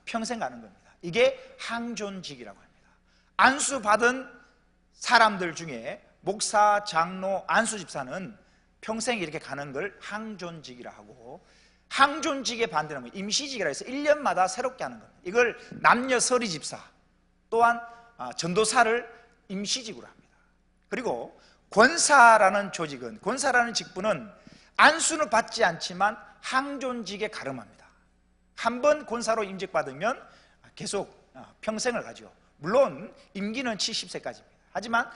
평생 가는 겁니다. 이게 항존직이라고 합니다. 안수받은 사람들 중에 목사, 장로, 안수집사는 평생 이렇게 가는 걸 항존직이라 하고, 항존직의 반대는 임시직이라 해서 1년마다 새롭게 하는 겁니다. 이걸 남녀 서리집사 또한 전도사를 임시직으로 합니다. 그리고 권사라는 조직은, 권사라는 직분은 안수는 받지 않지만 항존직에 가름합니다. 한번 권사로 임직받으면 계속 평생을 가죠. 물론 임기는 70세까지입니다. 하지만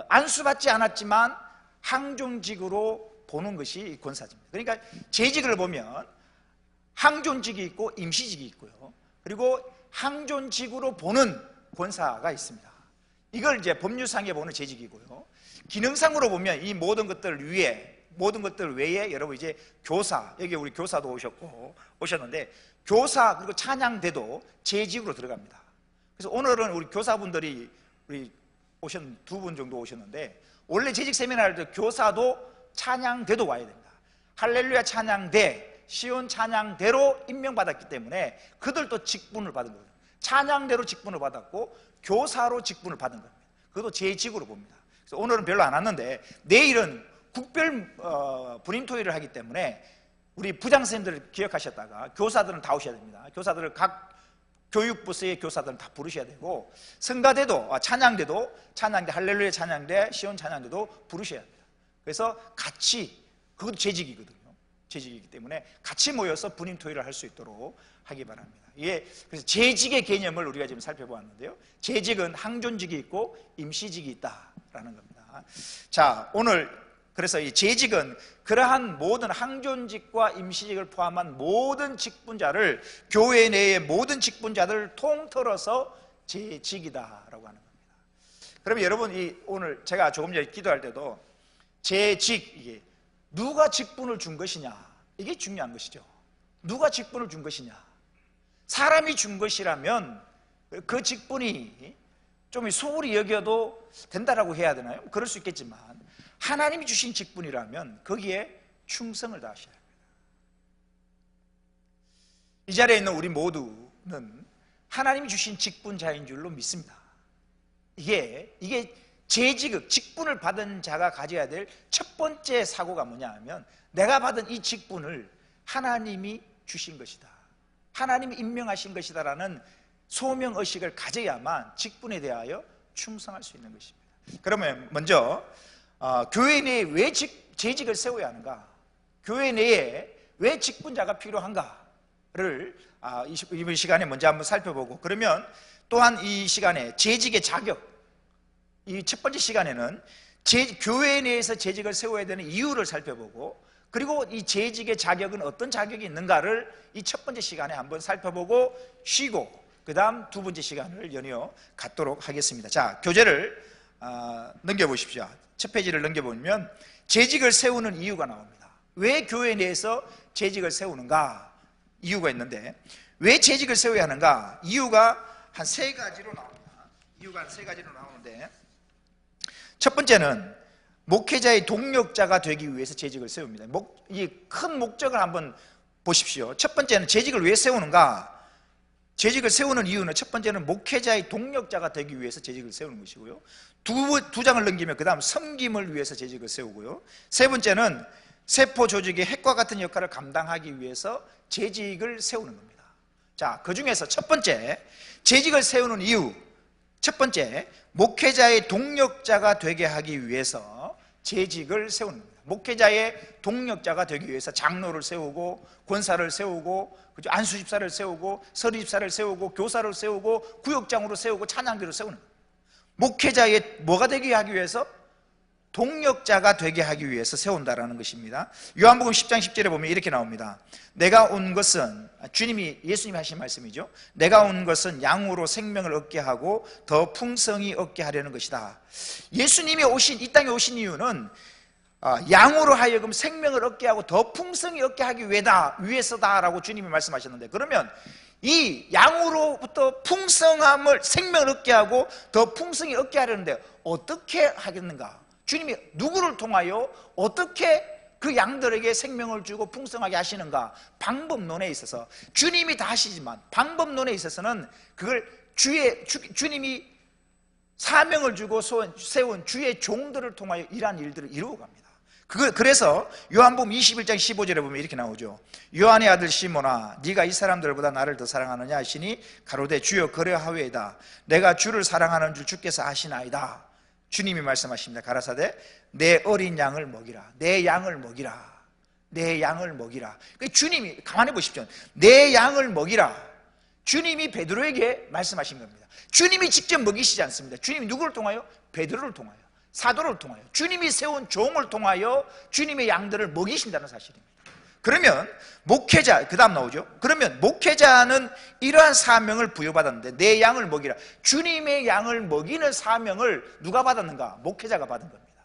안수받지 않았지만 항존직으로 보는 것이 권사직입니다. 그러니까 재직을 보면 항존직이 있고 임시직이 있고요, 그리고 항존직으로 보는 권사가 있습니다. 이걸 이제 법률상에 보는 재직이고요, 기능상으로 보면 이 모든 것들 위에, 모든 것들 외에 여러분 이제 교사, 여기 우리 교사도 오셨는데 교사 그리고 찬양대도 재직으로 들어갑니다. 그래서 오늘은 우리 교사분들이 우리 두 분 정도 오셨는데, 원래 재직 세미나를 할 때 교사도 찬양대도 와야 됩니다. 할렐루야 찬양대, 시온 찬양대로 임명받았기 때문에 그들도 직분을 받은 거예요. 찬양대로 직분을 받았고 교사로 직분을 받은 겁니다. 그것도 재직으로 봅니다. 그래서 오늘은 별로 안 왔는데 내일은 국별 분임토의를 하기 때문에 우리 부장선생님들 기억하셨다가 교사들은 다 오셔야 됩니다. 교사들을 각 교육부서의 교사들은 다 부르셔야 되고, 성가대도, 찬양대도, 찬양대, 할렐루야 찬양대, 시온 찬양대도 부르셔야 합니다. 그래서 같이, 그것도 재직이거든요. 재직이기 때문에 같이 모여서 분임토의를 할 수 있도록 하기 바랍니다. 이게 그래서 재직의 개념을 우리가 지금 살펴보았는데요, 재직은 항존직이 있고 임시직이 있다라는 겁니다. 자, 오늘 그래서 이 재직은 그러한 모든 항존직과 임시직을 포함한 모든 직분자를, 교회 내의 모든 직분자들을 통틀어서 재직이다라고 하는 겁니다. 그러면 여러분, 오늘 제가 조금 전에 기도할 때도 재직, 이게 누가 직분을 준 것이냐, 이게 중요한 것이죠. 누가 직분을 준 것이냐. 사람이 준 것이라면 그 직분이 좀 소홀히 여겨도 된다라고 해야 되나요? 그럴 수 있겠지만 하나님이 주신 직분이라면 거기에 충성을 다하셔야 합니다. 이 자리에 있는 우리 모두는 하나님이 주신 직분자인 줄로 믿습니다. 이게 재직을, 직분을 받은 자가 가져야 될 첫 번째 사고가 뭐냐 하면, 내가 받은 이 직분을 하나님이 주신 것이다, 하나님이 임명하신 것이다 라는 소명의식을 가져야만 직분에 대하여 충성할 수 있는 것입니다. 그러면 먼저 교회 내에 왜 재직을 세워야 하는가, 교회 내에 왜 직분자가 필요한가를 이번 시간에 먼저 한번 살펴보고, 그러면 또한 이 시간에 재직의 자격, 이 첫 번째 시간에는 교회 내에서 재직을 세워야 되는 이유를 살펴보고, 그리고 이 재직의 자격은 어떤 자격이 있는가를 이 첫 번째 시간에 한번 살펴보고 쉬고, 그 다음 두 번째 시간을 연이어 갖도록 하겠습니다. 자, 교재를 넘겨보십시오. 첫 페이지를 넘겨보면 재직을 세우는 이유가 나옵니다. 왜 교회 내에서 재직을 세우는가, 이유가 있는데, 왜 재직을 세워야 하는가, 이유가 한 세 가지로 나옵니다. 이유가 한 세 가지로 나오는데, 첫 번째는 목회자의 동력자가 되기 위해서 재직을 세웁니다. 이 큰 목적을 한번 보십시오. 첫 번째는 재직을 왜 세우는가, 재직을 세우는 이유는 첫 번째는 목회자의 동력자가 되기 위해서 재직을 세우는 것이고요, 두 장을 넘기면 그 다음 섬김을 위해서 재직을 세우고요, 세 번째는 세포 조직의 핵과 같은 역할을 감당하기 위해서 재직을 세우는 겁니다. 자, 그 중에서 첫 번째, 재직을 세우는 이유, 첫 번째, 목회자의 동력자가 되게 하기 위해서 재직을 세우는 겁니다. 목회자의 동력자가 되기 위해서 장로를 세우고, 권사를 세우고, 안수집사를 세우고, 서리집사를 세우고, 교사를 세우고, 구역장으로 세우고, 찬양대로 세우는 겁니다. 목회자의 뭐가 되게 하기 위해서? 동력자가 되게 하기 위해서 세운다라는 것입니다. 요한복음 10장 10절에 보면 이렇게 나옵니다. 내가 온 것은, 예수님이 하신 말씀이죠. 내가 온 것은 양으로 생명을 얻게 하고 더 풍성히 얻게 하려는 것이다. 예수님이 이 땅에 오신 이유는 양으로 하여금 생명을 얻게 하고 더 풍성히 얻게 하기 위해서다라고 주님이 말씀하셨는데, 그러면 이 양으로부터 풍성함을, 생명을 얻게 하고 더 풍성히 얻게 하려는데 어떻게 하겠는가? 주님이 누구를 통하여 어떻게 그 양들에게 생명을 주고 풍성하게 하시는가? 방법론에 있어서 주님이 다 하시지만 방법론에 있어서는 그걸 주님이 사명을 주고 세운 주의 종들을 통하여 이러한 일들을 이루어 갑니다. 그래서 요한복음 21장 15절에 보면 이렇게 나오죠. 요한의 아들 시몬아, 네가 이 사람들보다 나를 더 사랑하느냐 하시니 가로되 주여 그러하오이다. 내가 주를 사랑하는 줄 주께서 아시나이다. 주님이 말씀하십니다. 가라사대 내 어린 양을 먹이라. 내 양을 먹이라. 내 양을 먹이라. 주님이 가만히 보십시오. 내 양을 먹이라. 주님이 베드로에게 말씀하신 겁니다. 주님이 직접 먹이시지 않습니다. 주님이 누구를 통하여? 베드로를 통하여, 사도를 통하여, 주님이 세운 종을 통하여 주님의 양들을 먹이신다는 사실입니다. 그러면 목회자, 그 다음 나오죠. 그러면 목회자는 이러한 사명을 부여받았는데 내 양을 먹이라. 주님의 양을 먹이는 사명을 누가 받았는가? 목회자가 받은 겁니다.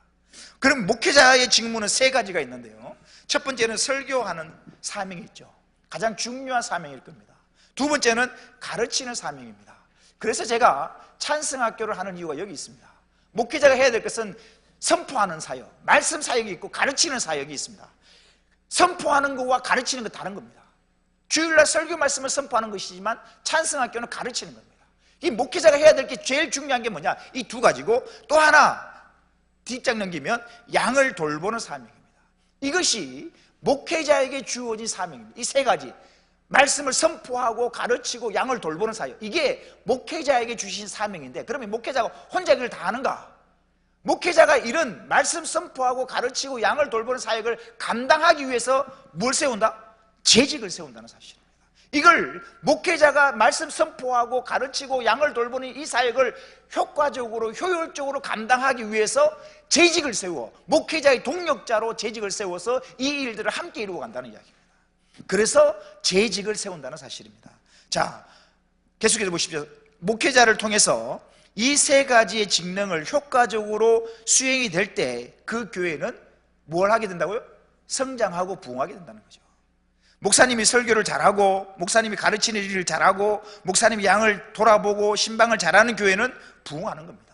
그럼 목회자의 직무는 세 가지가 있는데요. 첫 번째는 설교하는 사명이 있죠. 가장 중요한 사명일 겁니다. 두 번째는 가르치는 사명입니다. 그래서 제가 찬성학교를 하는 이유가 여기 있습니다. 목회자가 해야 될 것은 선포하는 사역, 말씀 사역이 있고 가르치는 사역이 있습니다. 선포하는 것과 가르치는 것 다른 겁니다. 주일날 설교 말씀을 선포하는 것이지만 찬성학교는 가르치는 겁니다. 이 목회자가 해야 될 게 제일 중요한 게 뭐냐? 이 두 가지고 또 하나 뒷장 넘기면 양을 돌보는 사명입니다. 이것이 목회자에게 주어진 사명입니다. 이 세 가지, 말씀을 선포하고 가르치고 양을 돌보는 사역, 이게 목회자에게 주신 사명인데, 그러면 목회자가 혼자 그 일을 다 하는가? 목회자가 이런 말씀 선포하고 가르치고 양을 돌보는 사역을 감당하기 위해서 뭘 세운다? 재직을 세운다는 사실입니다. 이걸 목회자가 말씀 선포하고 가르치고 양을 돌보는 이 사역을 효과적으로 효율적으로 감당하기 위해서 재직을 세워, 목회자의 동력자로 재직을 세워서 이 일들을 함께 이루어 간다는 이야기입니다. 그래서 재직을 세운다는 사실입니다. 자, 계속해서 보십시오. 목회자를 통해서 이 세 가지의 직능을 효과적으로 수행이 될 때 그 교회는 뭘 하게 된다고요? 성장하고 부흥하게 된다는 거죠. 목사님이 설교를 잘하고, 목사님이 가르치는 일을 잘하고, 목사님이 양을 돌아보고 신방을 잘하는 교회는 부흥하는 겁니다.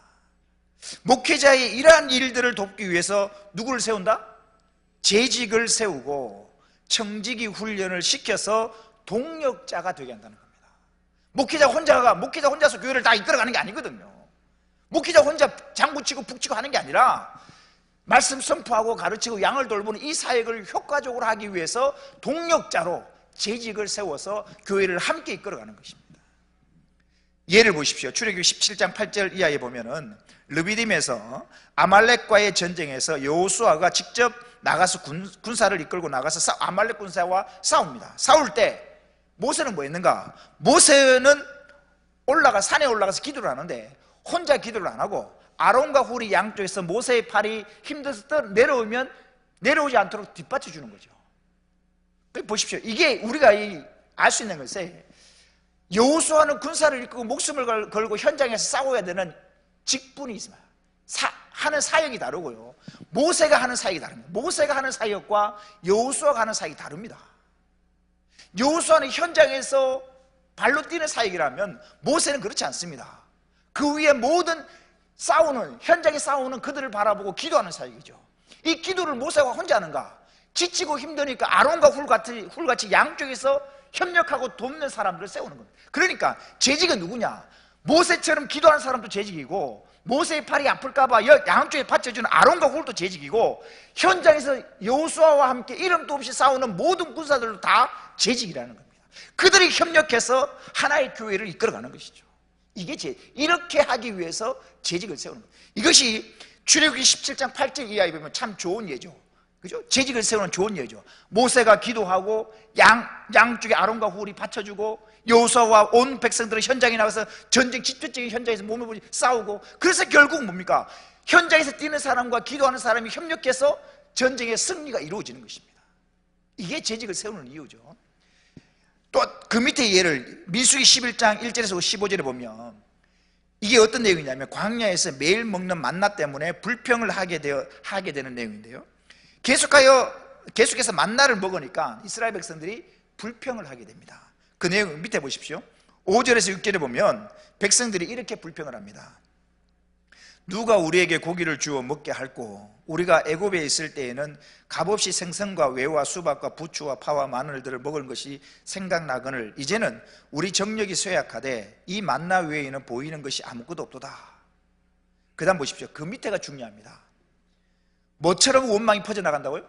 목회자의 이러한 일들을 돕기 위해서 누구를 세운다? 재직을 세우고 청지기 훈련을 시켜서 동력자가 되게 한다는 겁니다. 목회자 혼자서 교회를 다 이끌어가는 게 아니거든요. 목회자 혼자 장구치고 북치고 하는 게 아니라 말씀 선포하고 가르치고 양을 돌보는 이 사역을 효과적으로 하기 위해서 동력자로 재직을 세워서 교회를 함께 이끌어가는 것입니다. 예를 보십시오. 출애굽기 17장 8절 이하에 보면은 르비딤에서 아말렉과의 전쟁에서 여호수아가 직접 나가서 군사를 이끌고 나가서 아말렉 군사와 싸웁니다. 싸울 때 모세는 뭐 했는가? 모세는 산에 올라가서 기도를 하는데 혼자 기도를 안 하고 아론과 훌이 양쪽에서 모세의 팔이 힘들어서 내려오지 않도록 뒷받쳐 주는 거죠. 보십시오. 이게 우리가 알 수 있는 것은 여호수아는 군사를 이끌고 목숨을 걸고 현장에서 싸워야 되는 직분이 있습니다. 하는 사역이 다르고요. 모세가 하는 사역이 다릅니다. 모세가 하는 사역과 여호수아가 하는 사역이 다릅니다. 여호수아는 현장에서 발로 뛰는 사역이라면 모세는 그렇지 않습니다. 그 위에 모든 현장에 싸우는 그들을 바라보고 기도하는 사역이죠. 이 기도를 모세가 혼자 하는가? 지치고 힘드니까 아론과 훌같이 양쪽에서 협력하고 돕는 사람들을 세우는 겁니다. 그러니까 재직은 누구냐? 모세처럼 기도하는 사람도 재직이고, 모세의 팔이 아플까봐 양쪽에 받쳐주는 아론과 훌도 재직이고, 현장에서 여호수아와 함께 이름도 없이 싸우는 모든 군사들도 다 재직이라는 겁니다. 그들이 협력해서 하나의 교회를 이끌어가는 것이죠. 이렇게 하기 위해서 재직을 세우는 거예요. 이것이 출애굽기 17장 8절 이하에 보면 참 좋은 예죠. 그죠? 재직을 세우는 좋은 예죠. 모세가 기도하고 양쪽에 아론과 훌이 받쳐주고 여호수아와 온 백성들은 현장에 나가서 전쟁 직접적인 현장에서 몸을 부딪혀 싸우고, 그래서 결국 뭡니까? 현장에서 뛰는 사람과 기도하는 사람이 협력해서 전쟁의 승리가 이루어지는 것입니다. 이게 재직을 세우는 이유죠. 또 그 밑에 예를 민수기 11장 1절에서 15절에 보면 이게 어떤 내용이냐면 광야에서 매일 먹는 만나 때문에 불평을 하게 되는 내용인데요. 계속해서 만나를 먹으니까 이스라엘 백성들이 불평을 하게 됩니다. 그 내용 밑에 보십시오. 5절에서 6절에 보면 백성들이 이렇게 불평을 합니다. 누가 우리에게 고기를 주어 먹게 할꼬? 우리가 애굽에 있을 때에는 값없이 생선과 외와 수박과 부추와 파와 마늘들을 먹은 것이 생각나거늘 이제는 우리 정력이 쇠약하되 이 만나 외에는 보이는 것이 아무것도 없도다. 그 다음 보십시오. 그 밑에가 중요합니다. 뭐처럼 원망이 퍼져나간다고요?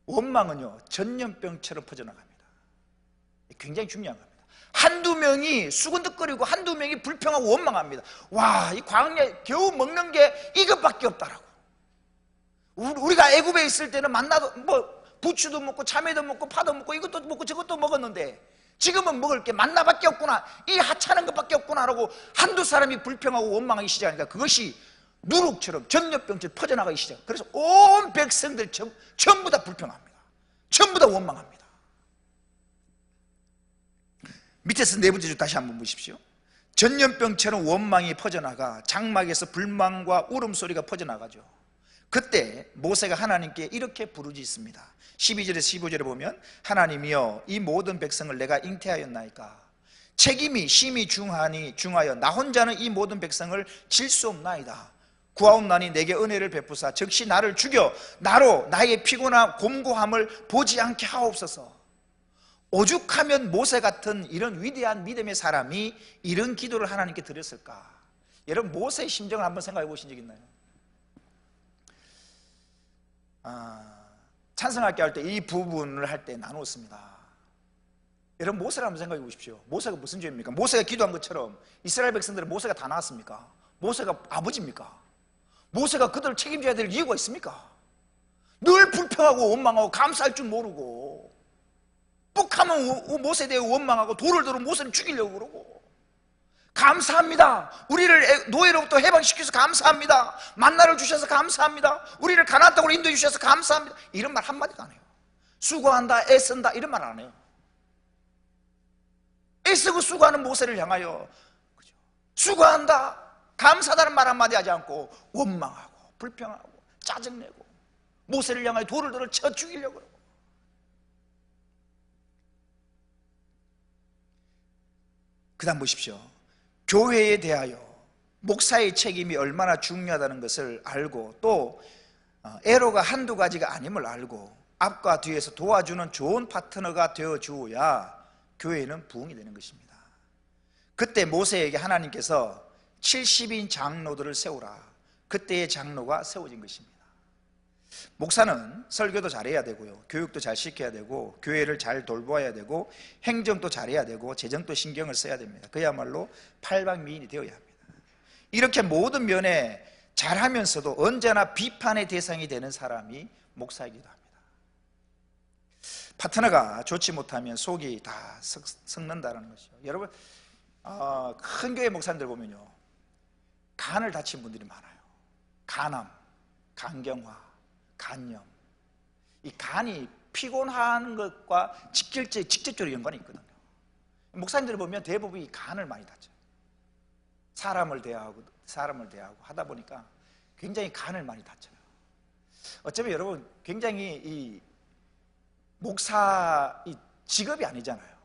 원망은요, 전염병처럼 퍼져나갑니다. 굉장히 중요한 겁니다. 한두 명이 수근득거리고 한두 명이 불평하고 원망합니다. 와, 이 광야에 겨우 먹는 게 이것밖에 없다라고. 우리가 애굽에 있을 때는 만나도 뭐 부추도 먹고 참외도 먹고 파도 먹고 이것도 먹고 저것도 먹었는데 지금은 먹을 게 만나밖에 없구나, 이 하찮은 것밖에 없구나라고 한두 사람이 불평하고 원망하기 시작하니까 그것이 누룩처럼 전염병처럼 퍼져나가기 시작. 그래서 온 백성들 전부 다 불평합니다. 전부 다 원망합니다. 밑에서 네 번째 줄 다시 한번 보십시오. 전염병처럼 원망이 퍼져나가 장막에서 불만과 울음소리가 퍼져나가죠. 그때 모세가 하나님께 이렇게 부르짖습니다. 12절에서 15절에 보면 하나님이여 이 모든 백성을 내가 잉태하였나이까? 책임이 심히 중하여 나 혼자는 이 모든 백성을 질 수 없나이다. 구하옵나니 내게 은혜를 베푸사 즉시 나를 죽여 나로 나의 피곤한 곰고함을 보지 않게 하옵소서. 오죽하면 모세 같은 이런 위대한 믿음의 사람이 이런 기도를 하나님께 드렸을까? 여러분, 모세의 심정을 한번 생각해 보신 적 있나요? 찬성할게 할 때 이 부분을 할 때 나눴습니다. 여러분, 모세를 한번 생각해 보십시오. 모세가 무슨 죄입니까? 모세가 기도한 것처럼 이스라엘 백성들은 모세가 다 나왔습니까? 모세가 아버지입니까? 모세가 그들을 책임져야 될 이유가 있습니까? 늘 불평하고 원망하고 감사할 줄 모르고 뻑하면 모세에 대해 원망하고 돌을 들어 모세를 죽이려고 그러고, 감사합니다, 우리를 노예로부터 해방시켜서 감사합니다, 만나를 주셔서 감사합니다, 우리를 가나안 땅으로 인도해 주셔서 감사합니다, 이런 말 한마디도 안 해요. 수고한다, 애쓴다, 이런 말 안 해요. 애쓰고 수고하는 모세를 향하여 수고한다, 감사하다는 말 한마디 하지 않고 원망하고 불평하고 짜증내고 모세를 향하여 돌을 들어 쳐 죽이려고 그러고. 그 다음 보십시오. 교회에 대하여 목사의 책임이 얼마나 중요하다는 것을 알고 또 애로가 한두 가지가 아님을 알고 앞과 뒤에서 도와주는 좋은 파트너가 되어 주어야 교회는 부흥이 되는 것입니다. 그때 모세에게 하나님께서 70인 장로들을 세우라. 그때의 장로가 세워진 것입니다. 목사는 설교도 잘해야 되고요, 교육도 잘 시켜야 되고 교회를 잘 돌보아야 되고 행정도 잘해야 되고 재정도 신경을 써야 됩니다. 그야말로 팔방미인이 되어야 합니다. 이렇게 모든 면에 잘하면서도 언제나 비판의 대상이 되는 사람이 목사이기도 합니다. 파트너가 좋지 못하면 속이 다 썩는다는 것이죠. 여러분, 큰 교회 목사님들 보면요, 간을 다친 분들이 많아요. 간암, 간경화, 간염. 이 간이 피곤한 것과 직접적으로 연관이 있거든요. 목사님들을 보면 대부분 이 간을 많이 다쳐요. 사람을 대하고 하다 보니까 굉장히 간을 많이 다쳐요. 어쩌면 여러분, 굉장히 이 목사 이 직업이 아니잖아요.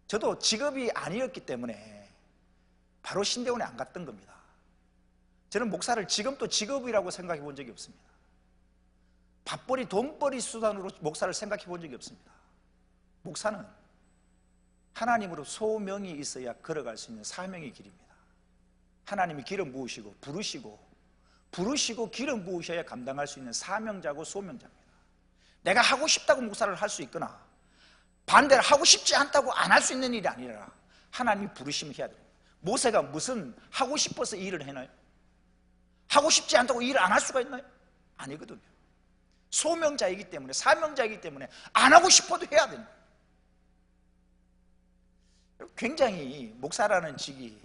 저도 직업이 아니었기 때문에 바로 신대원에 안 갔던 겁니다. 저는 목사를 지금도 직업이라고 생각해 본 적이 없습니다. 밥벌이 돈벌이 수단으로 목사를 생각해 본 적이 없습니다. 목사는 하나님으로 소명이 있어야 걸어갈 수 있는 사명의 길입니다. 하나님이 기름 부으시고 부르시고 기름 부으셔야 감당할 수 있는 사명자고 소명자입니다. 내가 하고 싶다고 목사를 할 수 있거나 반대로 하고 싶지 않다고 안 할 수 있는 일이 아니라 하나님이 부르시면 해야 됩니다. 모세가 무슨 하고 싶어서 일을 해나요? 하고 싶지 않다고 일을 안 할 수가 있나요? 아니거든요. 소명자이기 때문에, 사명자이기 때문에 안 하고 싶어도 해야 됩니다. 굉장히 목사라는 직이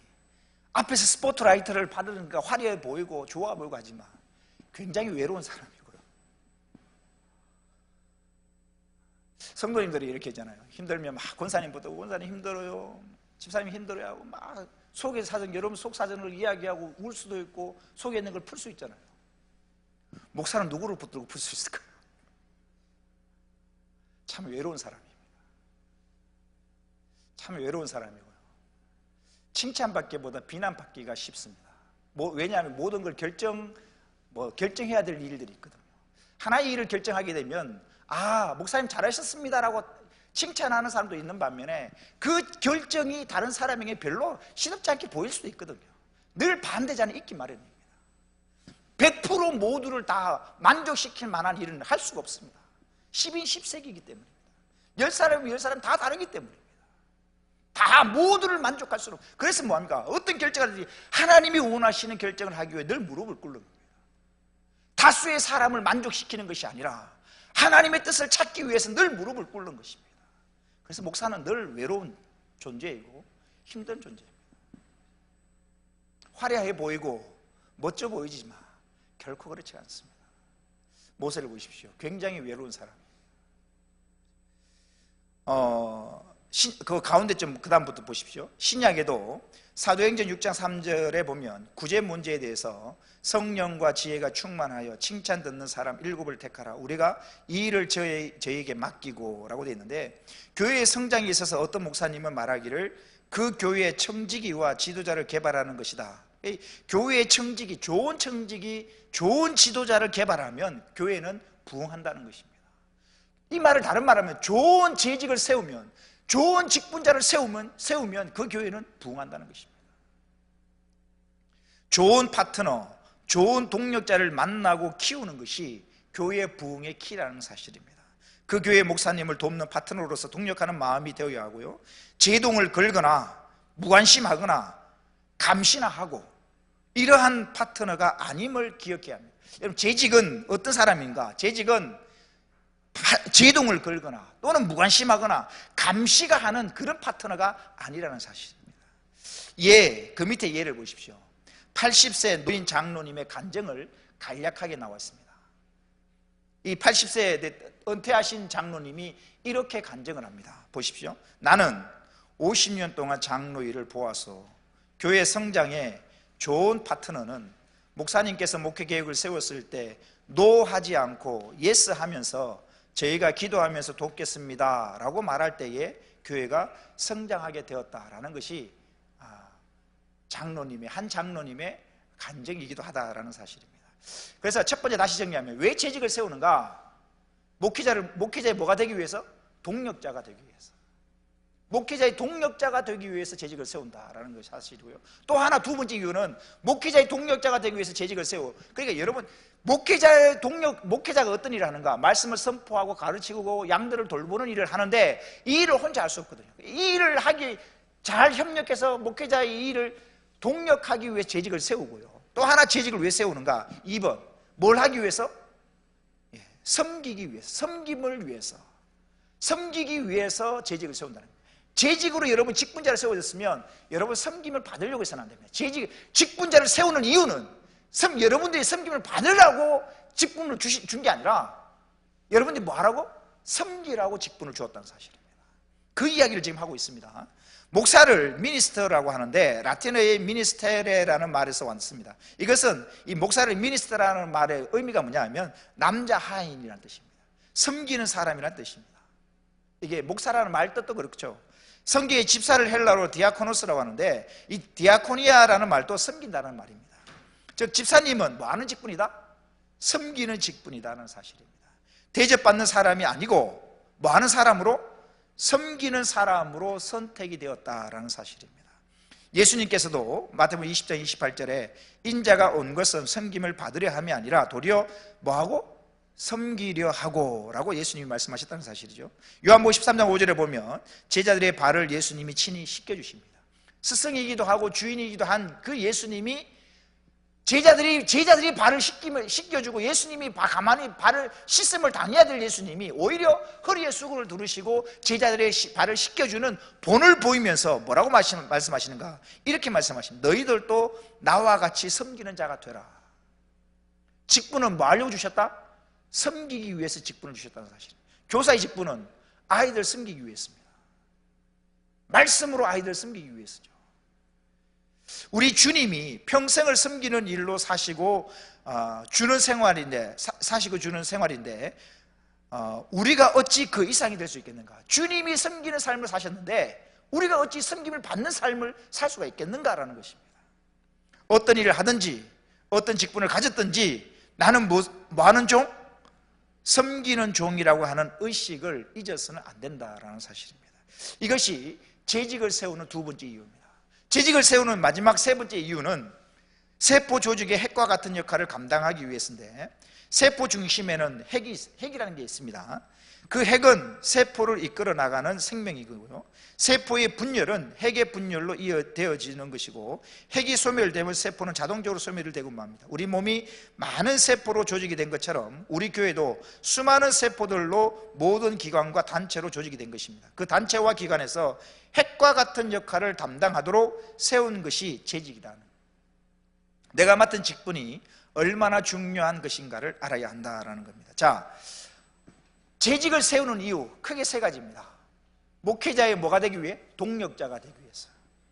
앞에서 스포트라이트를 받으니까 화려해 보이고 좋아 보이고 하지만 굉장히 외로운 사람이고요. 성도님들이 이렇게 했잖아요. 힘들면 막 권사님부터 권사님 힘들어요, 집사님 힘들어요 하고 막 속의 사정, 여러분 속 사정을 이야기하고 울 수도 있고 속에 있는 걸 풀 수 있잖아요. 목사는 누구를 붙들고 풀 수 있을까요? 참 외로운 사람입니다. 참 외로운 사람이고요. 칭찬받기보다 비난받기가 쉽습니다. 왜냐하면 모든 걸 결정해야 될 일들이 있거든요. 하나의 일을 결정하게 되면 목사님 잘하셨습니다라고 칭찬하는 사람도 있는 반면에 그 결정이 다른 사람에게 별로 시덥지 않게 보일 수도 있거든요. 늘 반대자는 있기 마련입니다. 100% 모두를 다 만족시킬 만한 일은 할 수가 없습니다. 10인 10색이기 때문입니다. 10사람이 10사람 다 다르기 때문입니다. 다 모두를 만족할 수는 없어요. 그래서 뭐합니까? 어떤 결정을 하든지 하나님이 원하시는 결정을 하기 위해 늘 무릎을 꿇는 겁니다. 다수의 사람을 만족시키는 것이 아니라 하나님의 뜻을 찾기 위해서 늘 무릎을 꿇는 것입니다. 그래서 목사는 늘 외로운 존재이고 힘든 존재입니다. 화려해 보이고 멋져 보이지만 결코 그렇지 않습니다. 모세를 보십시오. 굉장히 외로운 사람이에요. 그 가운데 좀 그 다음부터 보십시오. 신약에도 사도행전 6장 3절에 보면 구제 문제에 대해서 성령과 지혜가 충만하여 칭찬 듣는 사람 7을 택하라. 우리가 이 일을 저희에게 맡기고 라고 되어 있는데, 교회의 성장에 있어서 어떤 목사님은 말하기를 그 교회의 청지기와 지도자를 개발하는 것이다. 교회의 청지기, 좋은 지도자를 개발하면 교회는 부흥한다는 것입니다. 이 말을 다른 말하면 좋은 재직을 세우면, 좋은 직분자를 세우면 그 교회는 부흥한다는 것입니다. 좋은 파트너, 좋은 동력자를 만나고 키우는 것이 교회 부흥의 키라는 사실입니다. 그 교회 목사님을 돕는 파트너로서 동력하는 마음이 되어야 하고요, 제동을 걸거나 무관심하거나 감시나 하고 이러한 파트너가 아님을 기억해야 합니다. 여러분, 재직은 어떤 사람인가? 재직은 제동을 걸거나 또는 무관심하거나 감시가 하는 그런 파트너가 아니라는 사실입니다. 그 밑에 예를 보십시오. 80세 노인 장로님의 간증을 간략하게 나왔습니다. 이 80세 은퇴하신 장로님이 이렇게 간증을 합니다. 보십시오. 나는 50년 동안 장로 일을 보아서 교회 성장에 좋은 파트너는 목사님께서 목회 계획을 세웠을 때 노하지 않고 예스 하면서 저희가 기도하면서 돕겠습니다 라고 말할 때에 교회가 성장하게 되었다라는 것이 한 장로님의 간증이기도 하다라는 사실입니다. 그래서 첫 번째 다시 정리하면 왜 재직을 세우는가? 목회자의 뭐가 되기 위해서? 동력자가 되기 위해서. 목회자의 동력자가 되기 위해서 재직을 세운다라는 것이 사실이고요. 또 하나, 두 번째 이유는 목회자의 동력자가 되기 위해서 재직을 세워. 그러니까 여러분, 목회자가 어떤 일을 하는가? 말씀을 선포하고 가르치고 양들을 돌보는 일을 하는데 이 일을 혼자 할 수 없거든요. 이 일을 잘 협력해서 목회자의 이 일을 동력하기 위해서 재직을 세우고요. 또 하나 재직을 왜 세우는가? 2번, 뭘 하기 위해서? 섬기기 위해서, 섬기기 위해서 재직을 세운다는 거예요. 재직으로 여러분 직분자를 세워졌으면 여러분 섬김을 받으려고 해서는 안 됩니다. 직분자를 세우는 이유는 여러분들이 섬김을 받으려고 직분을 준 게 아니라 여러분들이 뭐 하라고? 섬기라고 직분을 주었다는 사실입니다. 그 이야기를 지금 하고 있습니다. 목사를 미니스터라고 하는데 라틴어의 미니스테레라는 말에서 왔습니다. 이것은 이 목사를 미니스터라는 말의 의미가 뭐냐 하면 남자 하인이라는 뜻입니다. 섬기는 사람이라는 뜻입니다. 이게 목사라는 말 뜻도 그렇죠. 성경의 집사를 헬라어로 디아코노스라고 하는데 이 디아코니아라는 말도 섬긴다는 말입니다. 즉 집사님은 뭐 하는 직분이다? 섬기는 직분이다는 사실입니다. 대접받는 사람이 아니고 뭐 하는 사람으로? 섬기는 사람으로 선택이 되었다라는 사실입니다. 예수님께서도 마태복음 20장 28절에 인자가 온 것은 섬김을 받으려 함이 아니라 도리어 뭐하고? 섬기려 하고 라고 예수님이 말씀하셨다는 사실이죠. 요한복음 13장 5절에 보면 제자들의 발을 예수님이 친히 씻겨주십니다. 스승이기도 하고 주인이기도 한 그 예수님이 제자들이 발을 씻겨주고 예수님이 가만히 발을 씻음을 당해야 될 예수님이 오히려 허리에 수건을 두르시고 제자들의 발을 씻겨주는 본을 보이면서 뭐라고 말씀하시는가? 이렇게 말씀하십니다. 너희들도 나와 같이 섬기는 자가 되라. 직분은 뭐 하려고 주셨다? 섬기기 위해서 직분을 주셨다는 사실. 교사의 직분은 아이들 섬기기 위해서입니다. 말씀으로 아이들 섬기기 위해서죠. 우리 주님이 평생을 섬기는 일로 사시고 주는 생활인데 우리가 어찌 그 이상이 될 수 있겠는가? 주님이 섬기는 삶을 사셨는데 우리가 어찌 섬김을 받는 삶을 살 수가 있겠는가라는 것입니다. 어떤 일을 하든지 어떤 직분을 가졌든지 나는 뭐 하는 종? 섬기는 종이라고 하는 의식을 잊어서는 안 된다라는 사실입니다. 이것이 재직을 세우는 두 번째 이유입니다. 재직을 세우는 마지막 세 번째 이유는 세포 조직의 핵과 같은 역할을 감당하기 위해서인데, 세포 중심에는 핵이라는 게 있습니다. 그 핵은 세포를 이끌어 나가는 생명이고요, 세포의 분열은 핵의 분열로 이어되어지는 것이고, 핵이 소멸되면 세포는 자동적으로 소멸이 되고 맙니다. 우리 몸이 많은 세포로 조직이 된 것처럼 우리 교회도 수많은 세포들로 모든 기관과 단체로 조직이 된 것입니다. 그 단체와 기관에서 핵과 같은 역할을 담당하도록 세운 것이 재직이라는, 내가 맡은 직분이 얼마나 중요한 것인가를 알아야 한다라는 겁니다. 자, 재직을 세우는 이유 크게 세 가지입니다. 목회자의 뭐가 되기 위해? 동력자가 되기 위해서.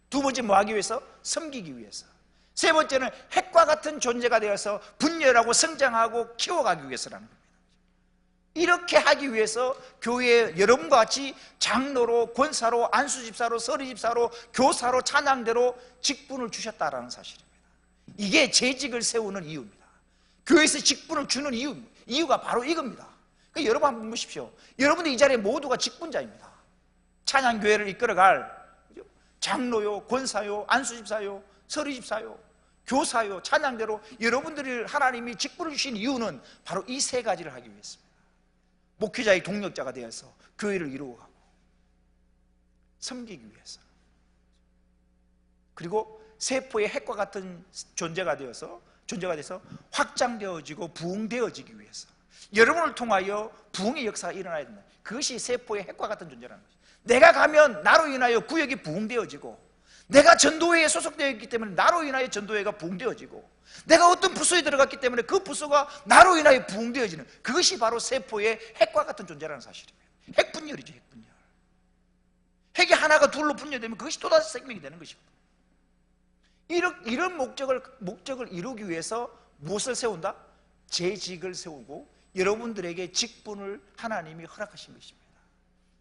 두 번째 뭐 하기 위해서? 섬기기 위해서. 세 번째는 핵과 같은 존재가 되어서 분열하고 성장하고 키워가기 위해서라는 겁니다. 이렇게 하기 위해서 교회에 여러분과 같이 장로로, 권사로, 안수집사로, 서리집사로, 교사로, 찬양대로 직분을 주셨다라는 사실입니다. 이게 재직을 세우는 이유입니다. 교회에서 직분을 주는 이유가 바로 이겁니다. 그러니까 여러분 한번 보십시오. 여러분들 이 자리에 모두가 직분자입니다. 찬양교회를 이끌어갈 장로요, 권사요, 안수집사요, 서리집사요, 교사요, 찬양대로 여러분들이 하나님이 직분을 주신 이유는 바로 이 세 가지를 하기 위해서입니다. 목회자의 동력자가 되어서 교회를 이루어가고, 섬기기 위해서, 그리고 세포의 핵과 같은 존재가 돼서 확장되어지고 부흥되어지기 위해서, 여러분을 통하여 부흥의 역사가 일어나야 된다. 그것이 세포의 핵과 같은 존재라는 것이죠. 내가 가면 나로 인하여 구역이 부흥되어지고, 내가 전도회에 소속되어 있기 때문에 나로 인하여 전도회가 부흥되어지고, 내가 어떤 부서에 들어갔기 때문에 그 부서가 나로 인하여 부흥되어지는, 그것이 바로 세포의 핵과 같은 존재라는 사실입니다. 핵분열이죠. 핵분열. 핵이 하나가 둘로 분열되면 그것이 또다시 생명이 되는 것입니다. 이런 목적을 이루기 위해서 무엇을 세운다? 재직을 세우고 여러분들에게 직분을 하나님이 허락하신 것입니다.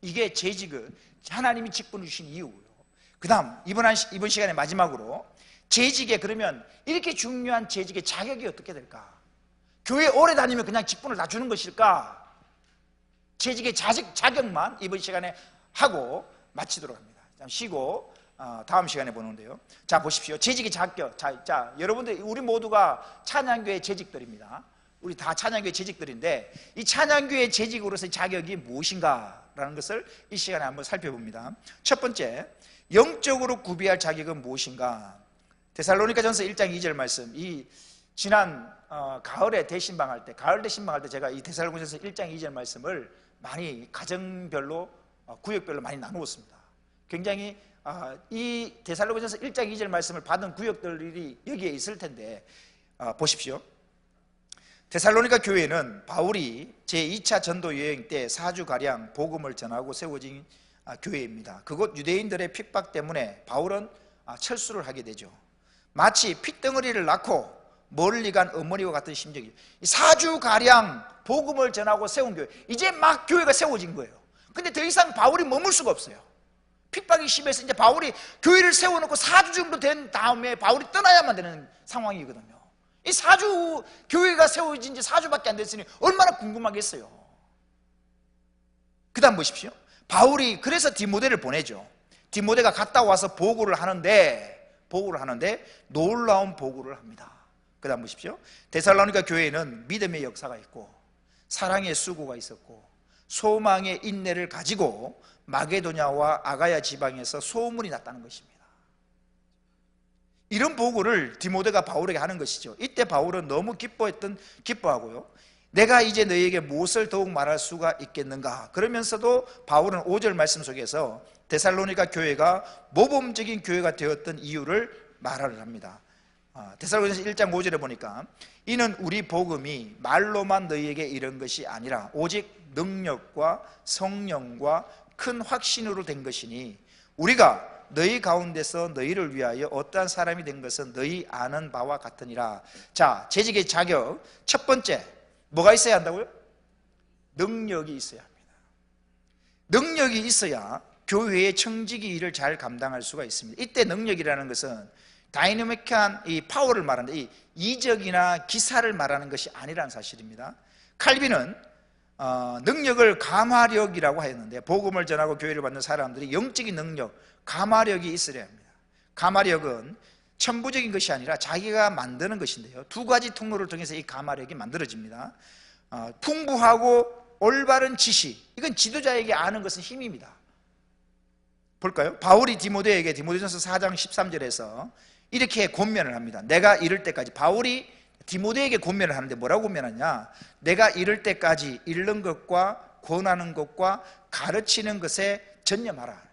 이게 재직을 하나님이 직분을 주신 이유고요. 그 다음 이번 시간에 마지막으로 재직에, 그러면 이렇게 중요한 재직의 자격이 어떻게 될까? 교회 오래 다니면 그냥 직분을 다 주는 것일까? 재직의 자격만 이번 시간에 하고 마치도록 합니다. 잠시 쉬고 다음 시간에 보는데요. 자, 보십시오. 재직의 자격. 자, 여러분들, 우리 모두가 찬양교회 재직들입니다. 우리 다 찬양교회 재직들인데, 이 찬양교회 재직으로서의 자격이 무엇인가라는 것을 이 시간에 한번 살펴봅니다. 첫 번째, 영적으로 구비할 자격은 무엇인가? 데살로니가전서 1장 2절 말씀, 이 지난 가을에 대신방할 때, 제가 이 데살로니가전서 1장 2절 말씀을 많이 가정별로, 구역별로 많이 나누었습니다. 굉장히 이 데살로니가전서 1장 2절 말씀을 받은 구역들이 여기에 있을 텐데, 보십시오. 데살로니가 교회는 바울이 제2차 전도 여행 때 4주가량 복음을 전하고 세워진 교회입니다. 그곳 유대인들의 핍박 때문에 바울은 철수를 하게 되죠. 마치 핏덩어리를 낳고 멀리 간 어머니와 같은 심정이죠. 4주가량 복음을 전하고 세운 교회, 이제 막 교회가 세워진 거예요. 근데 더 이상 바울이 머물 수가 없어요. 핍박이 심해서 이제 바울이 교회를 세워놓고 4주 정도 된 다음에 바울이 떠나야만 되는 상황이거든요. 이 4주, 교회가 세워진 지 4주밖에 안 됐으니 얼마나 궁금하겠어요. 그 다음 보십시오. 바울이 그래서 디모데를 보내죠. 디모데가 갔다 와서 보고를 하는데 놀라운 보고를 합니다. 그 다음 보십시오. 데살로니가 교회에는 믿음의 역사가 있고, 사랑의 수고가 있었고, 소망의 인내를 가지고 마게도냐와 아가야 지방에서 소문이 났다는 것입니다. 이런 보고를 디모데가 바울에게 하는 것이죠. 이때 바울은 너무 기뻐하고요, 내가 이제 너희에게 무엇을 더욱 말할 수가 있겠는가? 그러면서도 바울은 5절 말씀 속에서 데살로니가 교회가 모범적인 교회가 되었던 이유를 말을 합니다. 데살로니가서 1장 5절에 보니까, 이는 우리 복음이 말로만 너희에게 이른 것이 아니라 오직 능력과 성령과 큰 확신으로 된 것이니, 우리가 너희 가운데서 너희를 위하여 어떠한 사람이 된 것은 너희 아는 바와 같으니라. 자, 재직의 자격, 첫 번째 뭐가 있어야 한다고요? 능력이 있어야 합니다. 능력이 있어야 교회의 청지기 일을 잘 감당할 수가 있습니다. 이때 능력이라는 것은 다이내믹한 이 파워를 말하는데 이 이적이나 기사를 말하는 것이 아니라는 사실입니다. 칼빈은 능력을 감화력이라고 하였는데, 복음을 전하고 교회를 받는 사람들이 영적인 능력, 감화력이 있으려 합니다. 감화력은 천부적인 것이 아니라 자기가 만드는 것인데요, 두 가지 통로를 통해서 이 감화력이 만들어집니다. 풍부하고 올바른 지식, 이건 지도자에게 아는 것은 힘입니다. 볼까요? 바울이 디모데에게 디모데전서 4장 13절에서 이렇게 권면을 합니다. 내가 이를 때까지, 바울이 디모데에게 권면을 하는데 뭐라고 권면하냐? 내가 이를 때까지 읽는 것과 권하는 것과 가르치는 것에 전념하라.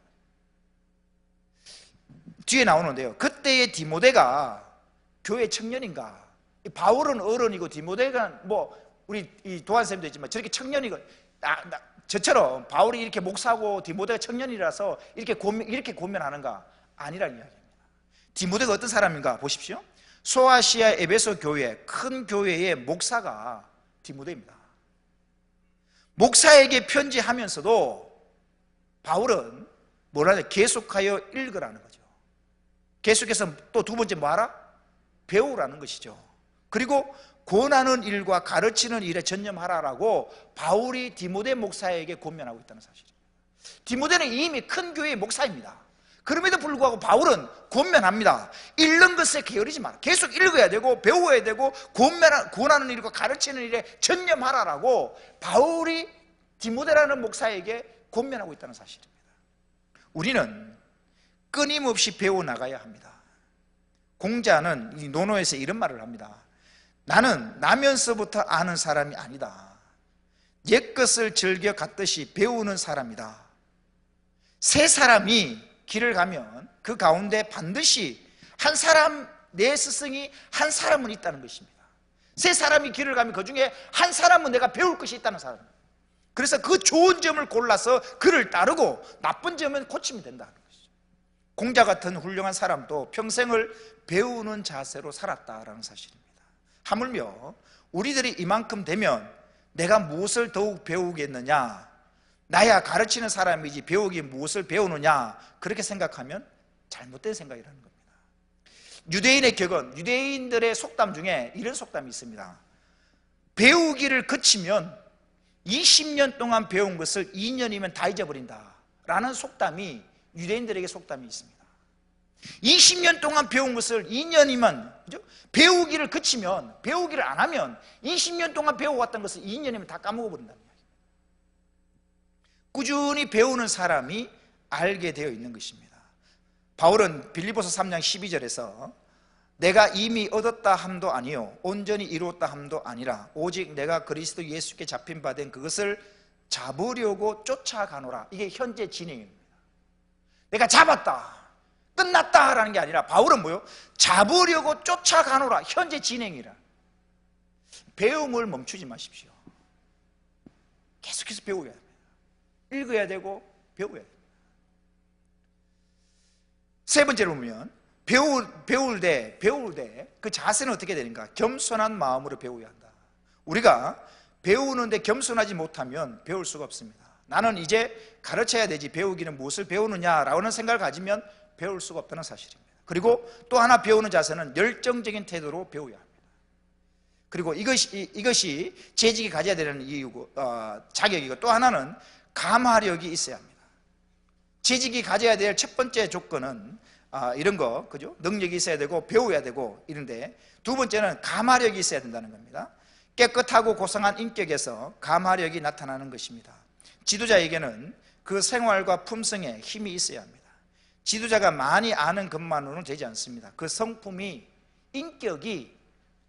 뒤에 나오는데요, 그때의 디모데가 교회 청년인가? 바울은 어른이고 디모데가 우리 이 도한쌤도 있지만 저렇게 청년이고, 저처럼 바울이 이렇게 목사고 디모데가 청년이라서 이렇게 권면하는가? 아니라는 이야기입니다. 디모데가 어떤 사람인가 보십시오. 소아시아 에베소 교회, 큰 교회의 목사가 디모데입니다. 목사에게 편지하면서도 바울은 뭐라냐? 계속하여 읽으라는 거죠. 계속해서 또 두 번째 뭐하라? 배우라는 것이죠. 그리고 권하는 일과 가르치는 일에 전념하라라고 바울이 디모데 목사에게 권면하고 있다는 사실입니다. 디모데는 이미 큰 교회의 목사입니다. 그럼에도 불구하고 바울은 권면합니다. 읽는 것에 게으르지 마라. 계속 읽어야 되고 배워야 되고 권하는 일과 가르치는 일에 전념하라라고 바울이 디모데라는 목사에게 권면하고 있다는 사실입니다. 우리는 끊임없이 배워나가야 합니다. 공자는 이 논어에서 이런 말을 합니다. 나는 나면서부터 아는 사람이 아니다. 옛것을 즐겨 갖듯이 배우는 사람이다. 세 사람이 길을 가면 그 가운데 반드시 한 사람, 내 스승이 한 사람은 있다는 것입니다. 세 사람이 길을 가면 그 중에 한 사람은 내가 배울 것이 있다는 사람입니다. 그래서 그 좋은 점을 골라서 그를 따르고 나쁜 점은 고치면 된다는 것이죠. 공자 같은 훌륭한 사람도 평생을 배우는 자세로 살았다라는 사실입니다. 하물며 우리들이 이만큼 되면 내가 무엇을 더욱 배우겠느냐, 나야 가르치는 사람이지 배우기 무엇을 배우느냐, 그렇게 생각하면 잘못된 생각이라는 겁니다. 유대인의 격언, 유대인들의 속담 중에 이런 속담이 있습니다. 배우기를 그치면 20년 동안 배운 것을 2년이면 다 잊어버린다 라는 속담이 유대인들에게 속담이 있습니다. 20년 동안 배운 것을 2년이면, 그죠? 배우기를 그치면, 배우기를 안 하면 20년 동안 배워왔던 것을 2년이면 다 까먹어버린다는 이야기입니다. 꾸준히 배우는 사람이 알게 되어 있는 것입니다. 바울은 빌립보서 3장 12절에서 내가 이미 얻었다 함도 아니요 온전히 이루었다 함도 아니라 오직 내가 그리스도 예수께 잡힌 바 된 그것을 잡으려고 쫓아가노라. 이게 현재 진행입니다. 내가 잡았다, 끝났다라는 게 아니라 바울은 뭐요? 잡으려고 쫓아가노라. 현재 진행이라. 배움을 멈추지 마십시오. 계속해서 배워야 됩니다. 읽어야 되고 배워야 됩니다. 세 번째로 보면 배울 때 그 자세는 어떻게 되는가? 겸손한 마음으로 배워야 한다. 우리가 배우는데 겸손하지 못하면 배울 수가 없습니다. 나는 이제 가르쳐야 되지, 배우기는 무엇을 배우느냐라는 생각을 가지면 배울 수가 없다는 사실입니다. 그리고 또 하나 배우는 자세는 열정적인 태도로 배워야 합니다. 그리고 이것이 재직이 가져야 되는 이유고 자격이고, 또 하나는 감화력이 있어야 합니다. 재직이 가져야 될 첫 번째 조건은 이런 거, 그죠? 능력이 있어야 되고 배워야 되고 이런데, 두 번째는 감화력이 있어야 된다는 겁니다. 깨끗하고 고상한 인격에서 감화력이 나타나는 것입니다. 지도자에게는 그 생활과 품성에 힘이 있어야 합니다. 지도자가 많이 아는 것만으로는 되지 않습니다. 그 성품이, 인격이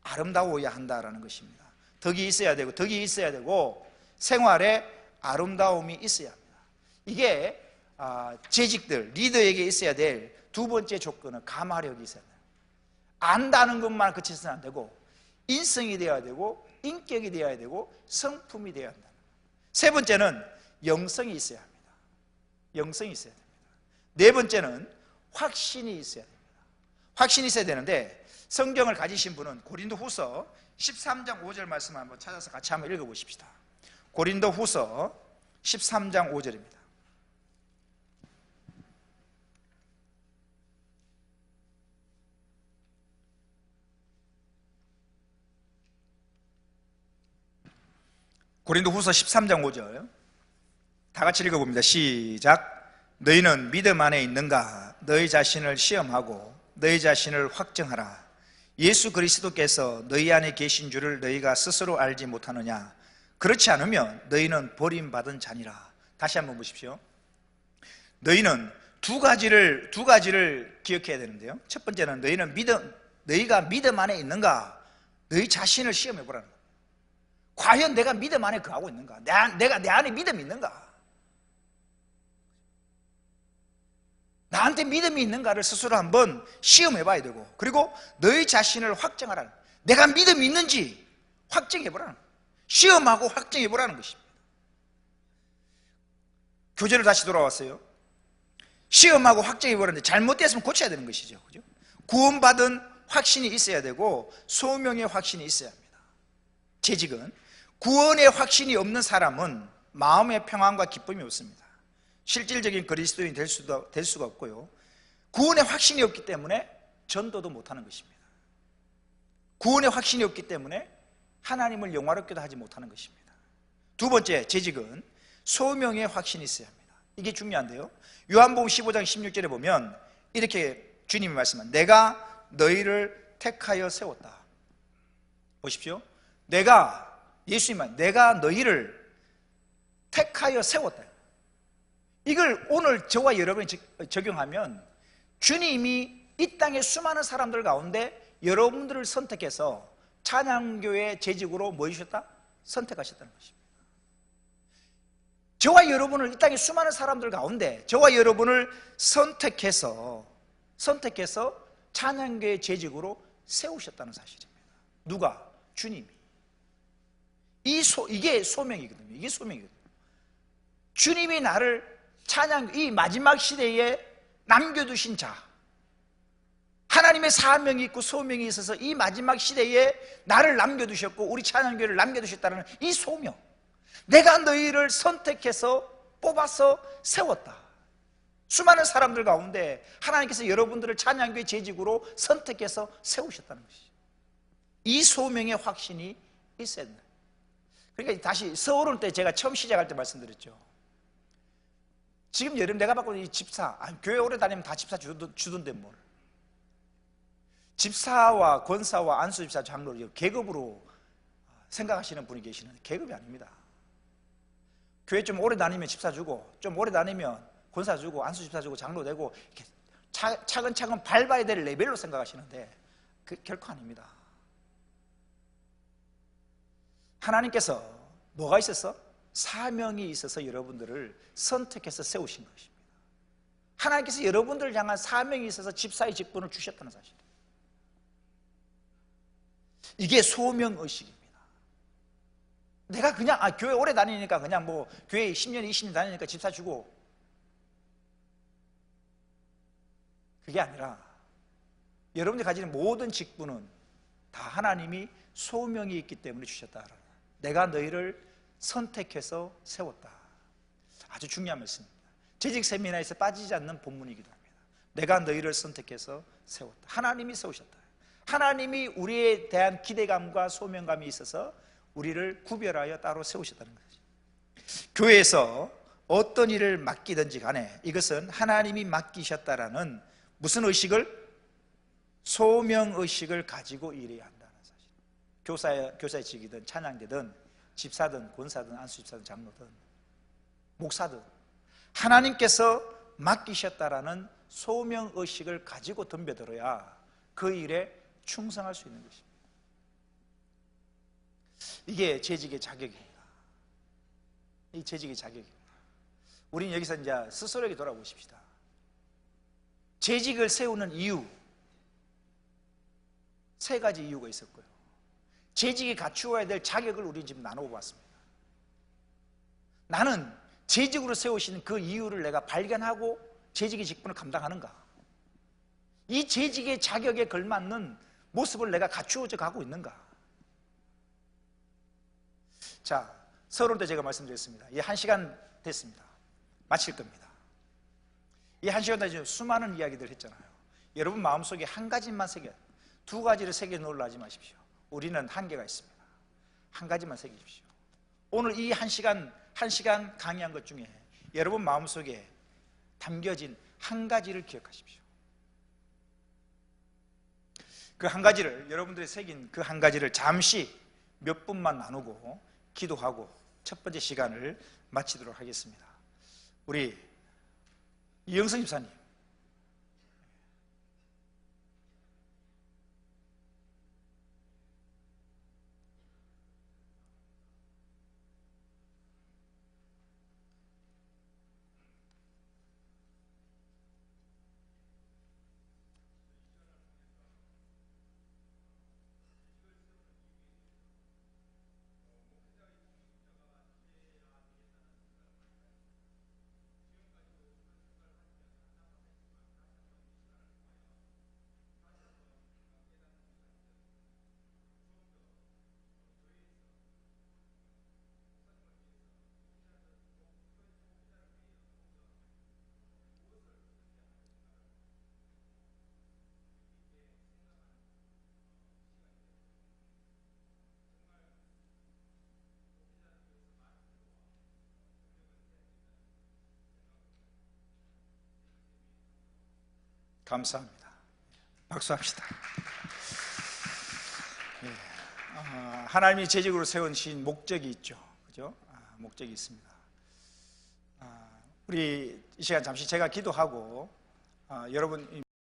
아름다워야 한다라는 것입니다. 덕이 있어야 되고 생활에 아름다움이 있어야 합니다. 이게 재직들, 리더에게 있어야 될 두 번째 조건은 감화력이 있어야 돼요. 안다는 것만 그쳐서는 안 되고 인성이 되어야 되고 인격이 되어야 되고 성품이 되어야 한다. 세 번째는 영성이 있어야 합니다. 영성이 있어야 됩니다. 네 번째는 확신이 있어야 됩니다. 확신이 있어야 되는데, 성경을 가지신 분은 고린도후서 13장 5절 말씀을 한번 찾아서 같이 한번 읽어보십시다. 고린도후서 13장 5절입니다. 고린도후서 13장 5절 다 같이 읽어봅니다. 시작. 너희는 믿음 안에 있는가? 너희 자신을 시험하고 너희 자신을 확증하라. 예수 그리스도께서 너희 안에 계신 줄을 너희가 스스로 알지 못하느냐? 그렇지 않으면 너희는 버림받은 자니라. 다시 한번 보십시오. 너희는 두 가지를 기억해야 되는데요. 첫 번째는 너희가 믿음 안에 있는가? 너희 자신을 시험해 보라는 거예요. 과연 내가 믿음 안에 거하고 있는가? 내가 내 안에 믿음이 있는가? 나한테 믿음이 있는가를 스스로 한번 시험해 봐야 되고, 그리고 너희 자신을 확정하라는, 내가 믿음이 있는지 확정해 보라는 거예요. 시험하고 확정해 보라는 것입니다. 교재로 다시 돌아왔어요. 시험하고 확정해 보라는데 잘못됐으면 고쳐야 되는 것이죠. 그죠? 구원받은 확신이 있어야 되고 소명의 확신이 있어야 합니다. 재직은 구원의 확신이 없는 사람은 마음의 평안과 기쁨이 없습니다. 실질적인 그리스도인이 될 수가 없고요. 구원의 확신이 없기 때문에 전도도 못하는 것입니다. 구원의 확신이 없기 때문에 하나님을 영화롭게도 하지 못하는 것입니다. 두 번째, 재직은 소명의 확신이 있어야 합니다. 이게 중요한데요. 요한복음 15장 16절에 보면 이렇게 주님이 말씀합니다. 내가 너희를 택하여 세웠다. 보십시오. 예수님은 내가 너희를 택하여 세웠다. 이걸 오늘 저와 여러분이 적용하면 주님이 이 땅의 수많은 사람들 가운데 여러분들을 선택해서 찬양교회 재직으로 뭐 해주셨다? 선택하셨다는 것입니다. 저와 여러분을 이 땅의 수많은 사람들 가운데 저와 여러분을 선택해서 찬양교회 재직으로 세우셨다는 사실입니다. 누가? 주님이. 이게 소명이거든요. 이게 소명이거든요. 주님이 나를 이 마지막 시대에 남겨두신 자, 하나님의 사명이 있고 소명이 있어서 이 마지막 시대에 나를 남겨두셨고 우리 찬양교회를 남겨두셨다는 이 소명, 내가 너희를 선택해서 뽑아서 세웠다. 수많은 사람들 가운데 하나님께서 여러분들을 찬양교회 재직으로 선택해서 세우셨다는 것이죠. 이 소명의 확신이 있어야 된다. 그러니까 다시 서울 올 때 제가 처음 시작할 때 말씀드렸죠. 지금 여러분 내가 받고 있는 이 집사, 교회 오래 다니면 다 집사 주던데 뭘. 집사와 권사와 안수집사 장로를 계급으로 생각하시는 분이 계시는데 계급이 아닙니다. 교회 좀 오래 다니면 집사 주고, 좀 오래 다니면 권사 주고, 안수집사 주고, 장로 되고, 이렇게 차근차근 밟아야 될 레벨로 생각하시는데 그 결코 아닙니다. 하나님께서 뭐가 있어서? 사명이 있어서 여러분들을 선택해서 세우신 것입니다. 하나님께서 여러분들을 향한 사명이 있어서 집사의 직분을 주셨다는 사실이에요. 이게 소명의식입니다. 내가 그냥 교회 오래 다니니까 그냥 뭐 교회 10년 20년 다니니까 집사 주고, 그게 아니라 여러분들이 가지는 모든 직분은 다 하나님이 소명이 있기 때문에 주셨다. 내가 너희를 선택해서 세웠다. 아주 중요한 말씀입니다. 재직 세미나에서 빠지지 않는 본문이기도 합니다. 내가 너희를 선택해서 세웠다. 하나님이 세우셨다. 하나님이 우리에 대한 기대감과 소명감이 있어서 우리를 구별하여 따로 세우셨다는 거죠. 교회에서 어떤 일을 맡기든지 간에 이것은 하나님이 맡기셨다라는 무슨 의식을? 소명의식을 가지고 일해야 한다는 사실. 교사의 직이든 찬양대든 집사든 권사든 안수집사든 장로든 목사든 하나님께서 맡기셨다라는 소명의식을 가지고 덤벼들어야 그 일에 충성할 수 있는 것입니다. 이게 재직의 자격입니다. 이 재직의 자격입니다. 우리는 여기서 이제 스스로에게 돌아보십시다. 재직을 세우는 이유, 세 가지 이유가 있었고요. 재직이 갖추어야 될 자격을 우리는 지금 나눠보았습니다. 나는 재직으로 세우시는 그 이유를 내가 발견하고 재직의 직분을 감당하는가? 이 재직의 자격에 걸맞는 모습을 내가 갖추어져 가고 있는가? 자, 서론 때 제가 말씀드렸습니다. 이 1시간 됐습니다. 마칠 겁니다. 이 1시간 동안 수많은 이야기들 했잖아요. 여러분 마음속에 한 가지만 두 가지를 새겨 놓으려 하지 마십시오. 우리는 한계가 있습니다. 한 가지만 새기십시오. 오늘 이 한 시간 강의한 것 중에 여러분 마음속에 담겨진 한 가지를 기억하십시오. 그 한 가지를, 여러분들이 새긴 그 한 가지를 잠시 몇 분만 나누고 기도하고 첫 번째 시간을 마치도록 하겠습니다. 우리 이영선 집사님, 감사합니다. 박수합시다. 하나님이 재직으로 세우신 목적이 있죠. 그죠? 목적이 있습니다. 우리 이 시간 잠시 제가 기도하고 여러분